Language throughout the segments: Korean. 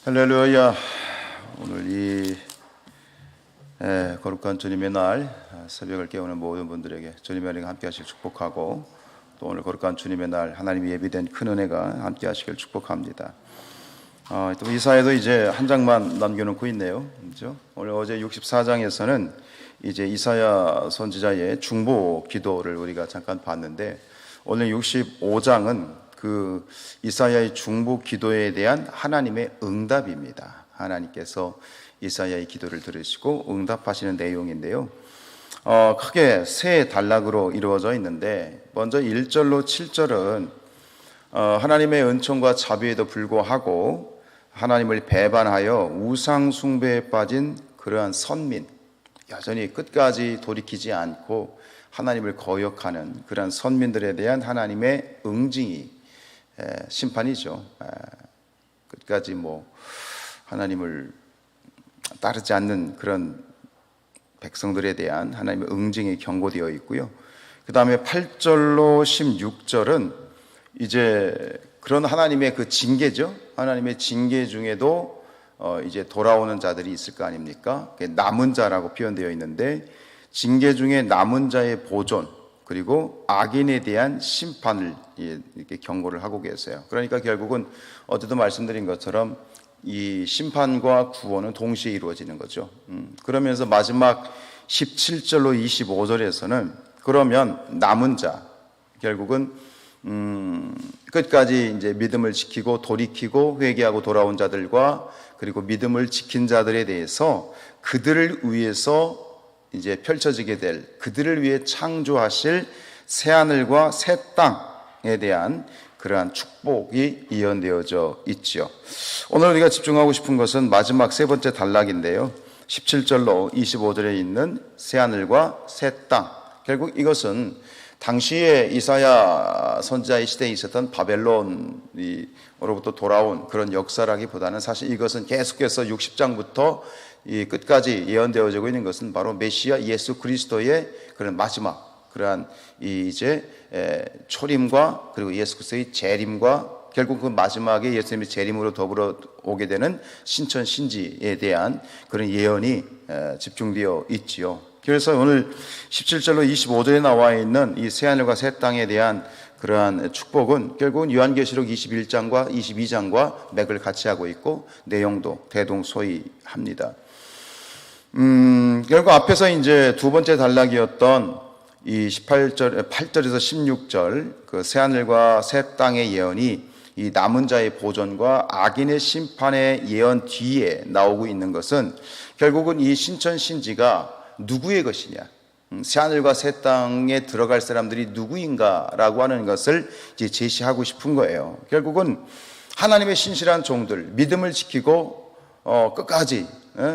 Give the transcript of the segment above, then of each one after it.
할렐루야. 오늘 이 거룩한 주님의 날 새벽을 깨우는 모든 분들에게 주님의 은혜가 함께 하시길 축복하고, 또 오늘 거룩한 주님의 날 하나님이 예비된 큰 은혜가 함께 하시길 축복합니다. 또 이사야도 이제 한 장만 남겨놓고 있네요. 그렇죠? 오늘 어제 64장에서는 이제 이사야 선지자의 중보 기도를 우리가 잠깐 봤는데, 오늘 65장은 그 이사야의 중보 기도에 대한 하나님의 응답입니다. 하나님께서 이사야의 기도를 들으시고 응답하시는 내용인데요. 크게 세 단락으로 이루어져 있는데, 먼저 1절로 7절은 하나님의 은총과 자비에도 불구하고 하나님을 배반하여 우상 숭배에 빠진 그러한 선민, 여전히 끝까지 돌이키지 않고 하나님을 거역하는 그러한 선민들에 대한 하나님의 응징이 심판이죠. 끝까지 하나님을 따르지 않는 그런 백성들에 대한 하나님의 응징이 경고되어 있고요. 그 다음에 8절로 16절은 이제 그런 하나님의 그 징계죠. 하나님의 징계 중에도 이제 돌아오는 자들이 있을 거 아닙니까? 남은 자라고 표현되어 있는데, 징계 중에 남은 자의 보존, 그리고 악인에 대한 심판을 이렇게 경고를 하고 계세요. 그러니까 결국은 어제도 말씀드린 것처럼 이 심판과 구원은 동시에 이루어지는 거죠. 그러면서 마지막 17절로 25절에서는 그러면 남은 자, 결국은 끝까지 이제 믿음을 지키고 돌이키고 회개하고 돌아온 자들과, 그리고 믿음을 지킨 자들에 대해서 그들을 위해서 이제 펼쳐지게 될, 그들을 위해 창조하실 새하늘과 새 땅에 대한 그러한 축복이 예언되어져 있죠. 오늘 우리가 집중하고 싶은 것은 마지막 세 번째 단락인데요, 17절로 25절에 있는 새하늘과 새 땅. 결국 이것은 당시에 이사야 선지자의 시대에 있었던 바벨론으로부터 돌아온 그런 역사라기보다는, 사실 이것은 계속해서 60장부터 이 끝까지 예언되어지고 있는 것은 바로 메시아 예수 그리스도의 그런 마지막 그러한 이제 초림과, 그리고 예수 그리스도의 재림과, 결국 그 마지막에 예수님의 재림으로 더불어 오게 되는 신천 신지에 대한 그런 예언이 집중되어 있지요. 그래서 오늘 17절로 25절에 나와 있는 이 새하늘과 새 땅에 대한 그러한 축복은 결국은 요한계시록 21장과 22장과 맥을 같이 하고 있고, 내용도 대동소이합니다. 결국 앞에서 이제 두 번째 단락이었던 이 8절에서 16절 그 새하늘과 새 땅의 예언이 이 남은 자의 보존과 악인의 심판의 예언 뒤에 나오고 있는 것은, 결국은 이 신천 신지가 누구의 것이냐, 새하늘과 새 땅에 들어갈 사람들이 누구인가라고 하는 것을 이제 제시하고 싶은 거예요. 결국은 하나님의 신실한 종들, 믿음을 지키고 끝까지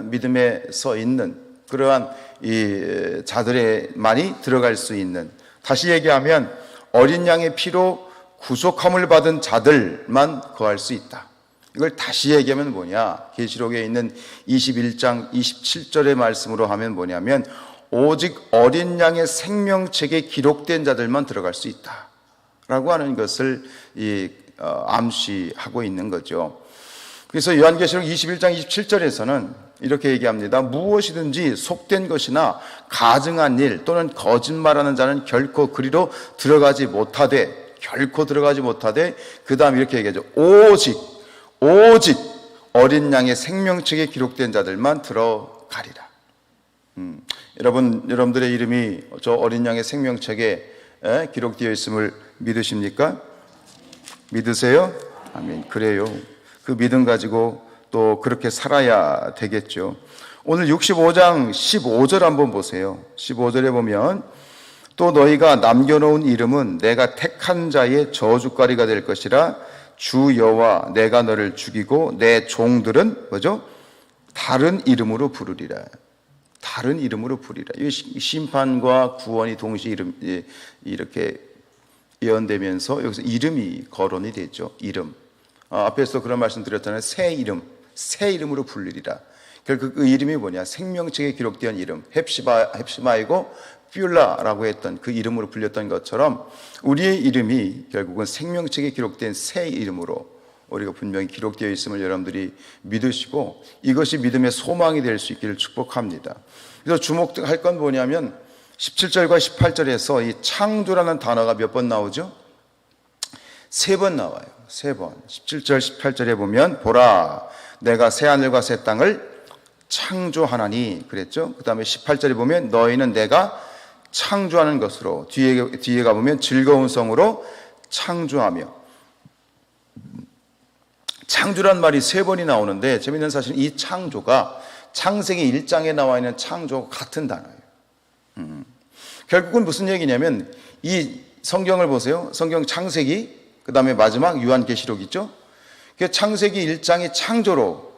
믿음에 서 있는 그러한 이 자들에만이 들어갈 수 있는, 다시 얘기하면 어린 양의 피로 구속함을 받은 자들만 거할 수 있다. 이걸 다시 얘기하면 뭐냐, 계시록에 있는 21장 27절의 말씀으로 하면 뭐냐면, 오직 어린 양의 생명책에 기록된 자들만 들어갈 수 있다 라고 하는 것을 암시하고 있는 거죠. 그래서 요한계시록 21장 27절에서는 이렇게 얘기합니다. 무엇이든지 속된 것이나 가증한 일 또는 거짓말하는 자는 결코 그리로 들어가지 못하되, 그 다음 이렇게 얘기하죠. 오직 어린 양의 생명책에 기록된 자들만 들어가리라. 여러분들의 이름이 저 어린 양의 생명책에 기록되어 있음을 믿으십니까? 믿으세요? 아멘. 그래요. 그 믿음 가지고 또 그렇게 살아야 되겠죠. 오늘 65장 15절 한번 보세요. 15절에 보면, 또 너희가 남겨놓은 이름은 내가 택한 자의 저주거리가 될 것이라. 주 여호와 내가 너를 죽이고 내 종들은 뭐죠? 다른 이름으로 부르리라. 다른 이름으로 부르리라. 이 심판과 구원이 동시에 이렇게 예언되면서 여기서 이름이 거론이 되죠. 이름. 앞에서 그런 말씀 드렸잖아요. 새 이름으로 불리리라. 결국 그 이름이 뭐냐? 생명책에 기록된 이름, 헵시바이고 퓨라라고 했던 그 이름으로 불렸던 것처럼, 우리의 이름이 결국은 생명책에 기록된 새 이름으로 우리가 분명히 기록되어 있음을 여러분들이 믿으시고 이것이 믿음의 소망이 될 수 있기를 축복합니다. 그래서 주목할 건 뭐냐면 17절과 18절에서 이 창조라는 단어가 몇 번 나오죠? 3번 나와요. 3번. 17절, 18절에 보면 보라, 내가 새하늘과 새 땅을 창조하나니 그랬죠. 그 다음에 18절에 보면 너희는 내가 창조하는 것으로, 뒤에 가보면 즐거운 성으로 창조하며. 창조란 말이 3번이 나오는데 재미있는 사실은 이 창조가 창세기 1장에 나와 있는 창조와 같은 단어예요. 결국은 무슨 얘기냐면 이 성경을 보세요. 성경 창세기, 그 다음에 마지막 요한계시록 있죠. 창세기 1장이 창조로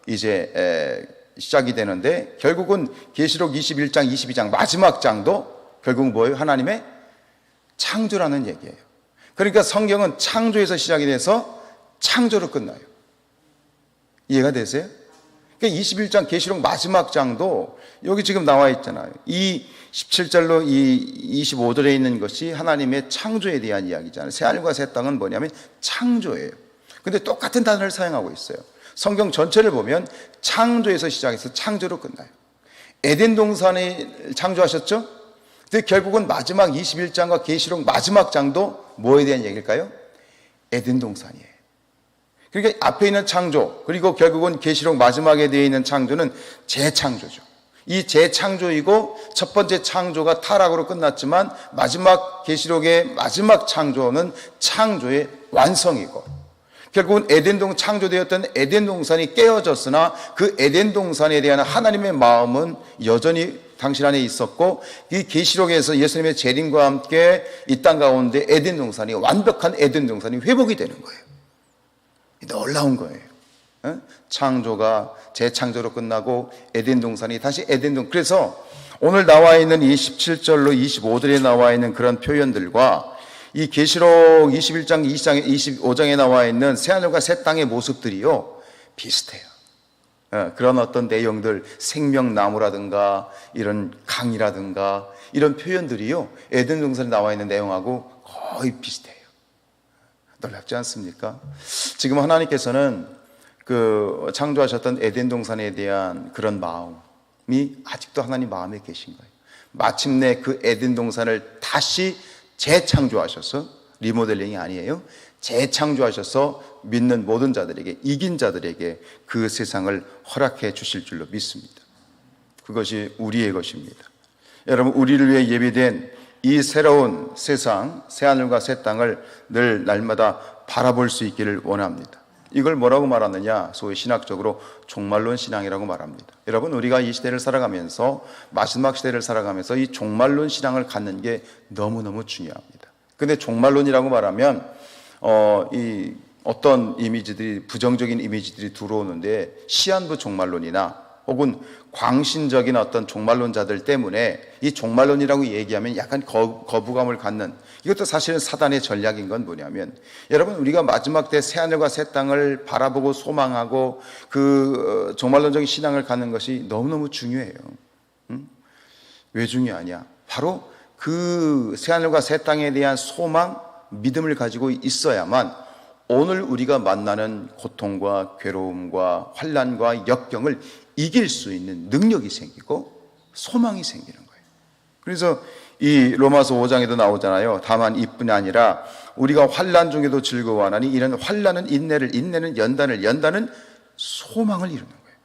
이제 시작이 되는데 결국은 계시록 21장, 22장 마지막 장도 결국 뭐예요? 하나님의 창조라는 얘기예요. 그러니까 성경은 창조에서 시작이 돼서 창조로 끝나요. 이해가 되세요? 그러니까 21장 계시록 마지막 장도 여기 지금 나와 있잖아요. 이 17절로 이 25절에 있는 것이 하나님의 창조에 대한 이야기잖아요. 새하늘과 새 땅은 뭐냐면 창조예요. 근데 똑같은 단어를 사용하고 있어요. 성경 전체를 보면 창조에서 시작해서 창조로 끝나요. 에덴 동산에 창조하셨죠? 근데 결국은 마지막 21장과 계시록 마지막 장도 뭐에 대한 얘기일까요? 에덴 동산이에요. 그러니까 앞에 있는 창조, 그리고 결국은 계시록 마지막에 되어 있는 창조는 재창조죠. 이 재창조이고 첫 번째 창조가 타락으로 끝났지만 마지막 계시록의 마지막 창조는 창조의 완성이고 결국은 창조되었던 에덴 동산이 깨어졌으나 그 에덴 동산에 대한 하나님의 마음은 여전히 당신 안에 있었고 이 계시록에서 예수님의 재림과 함께 이 땅 가운데 에덴 동산이 완벽한 에덴 동산이 회복이 되는 거예요. 놀라운 거예요. 창조가 재창조로 끝나고 에덴 동산이 다시 그래서 오늘 나와 있는 이 17절로 25절에 나와 있는 그런 표현들과 이 계시록 21장, 20장, 25장에 나와 있는 새하늘과 새 땅의 모습들이요 비슷해요. 그런 어떤 내용들, 생명나무라든가 이런 강이라든가 이런 표현들이요 에덴 동산에 나와 있는 내용하고 거의 비슷해요. 놀랍지 않습니까? 지금 하나님께서는 그 창조하셨던 에덴 동산에 대한 그런 마음이 아직도 하나님 마음에 계신 거예요. 마침내 그 에덴 동산을 다시 재창조하셔서, 리모델링이 아니에요, 재창조하셔서 믿는 모든 자들에게, 이긴 자들에게 그 세상을 허락해 주실 줄로 믿습니다. 그것이 우리의 것입니다. 여러분, 우리를 위해 예비된 이 새로운 세상, 새하늘과 새 땅을 늘 날마다 바라볼 수 있기를 원합니다. 이걸 뭐라고 말하느냐? 소위 신학적으로 종말론 신앙이라고 말합니다. 여러분, 우리가 이 시대를 살아가면서, 마지막 시대를 살아가면서 이 종말론 신앙을 갖는 게 너무너무 중요합니다. 근데 종말론이라고 말하면 이 어떤 이미지들이, 부정적인 이미지들이 들어오는데, 시한부 종말론이나 혹은 광신적인 어떤 종말론자들 때문에 이 종말론이라고 얘기하면 약간 거부감을 갖는, 이것도 사실은 사단의 전략인 건 뭐냐면, 여러분, 우리가 마지막 때 새하늘과 새 땅을 바라보고 소망하고 그 종말론적인 신앙을 갖는 것이 너무너무 중요해요. 왜 중요하냐? 바로 그 새하늘과 새 땅에 대한 소망, 믿음을 가지고 있어야만 오늘 우리가 만나는 고통과 괴로움과 환난과 역경을 이길 수 있는 능력이 생기고 소망이 생기는 거예요. 그래서 이 로마서 5장에도 나오잖아요. 다만 이뿐이 아니라 우리가 환난 중에도 즐거워하나니 이는 환난은 인내를, 인내는 연단을, 연단은 소망을 이루는 거예요.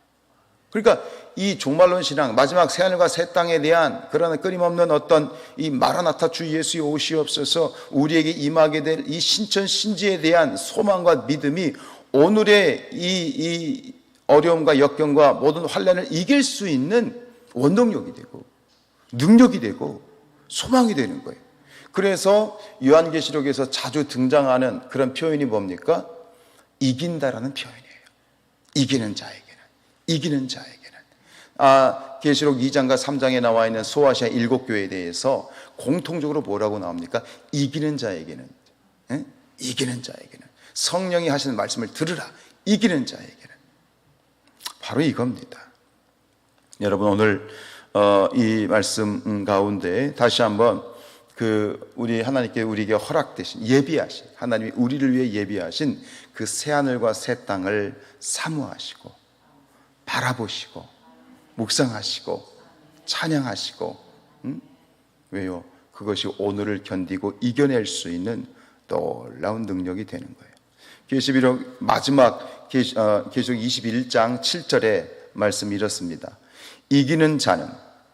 그러니까 이 종말론 신앙, 마지막 새하늘과 새 땅에 대한 그런 끊임없는 어떤 이 마라나타 주 예수의 오시옵소서 우리에게 임하게 될 이 신천 신지에 대한 소망과 믿음이 오늘의 이 어려움과 역경과 모든 환난을 이길 수 있는 원동력이 되고 능력이 되고 소망이 되는 거예요. 그래서 요한계시록에서 자주 등장하는 그런 표현이 뭡니까? 이긴다라는 표현이에요. 이기는 자에게는. 계시록 2장과 3장에 나와 있는 소아시아 7교회에 대해서 공통적으로 뭐라고 나옵니까? 이기는 자에게는. 이기는 자에게는. 성령이 하시는 말씀을 들으라. 이기는 자에게는. 바로 이겁니다. 여러분, 오늘 이 말씀 가운데 다시 한번 우리 하나님께 우리에게 허락되신 예비하신 하나님이 우리를 위해 예비하신 그 새 하늘과 새 땅을 사모하시고 바라보시고 묵상하시고 찬양하시고 왜요? 그것이 오늘을 견디고 이겨낼 수 있는 놀라운 능력이 되는 거예요. 계시록 마지막 계시록 21장 7절에 말씀이 이렇습니다. 이기는 자는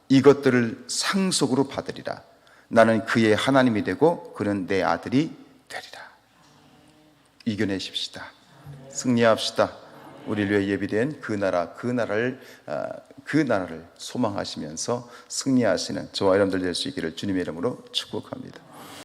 이것들을 상속으로 받으리라. 나는 그의 하나님이 되고 그는 내 아들이 되리라. 이겨내십시다. 승리합시다. 우리를 위해 예비된 그 나라를 소망하시면서 승리하시는 저와 여러분들 될 수 있기를 주님의 이름으로 축복합니다.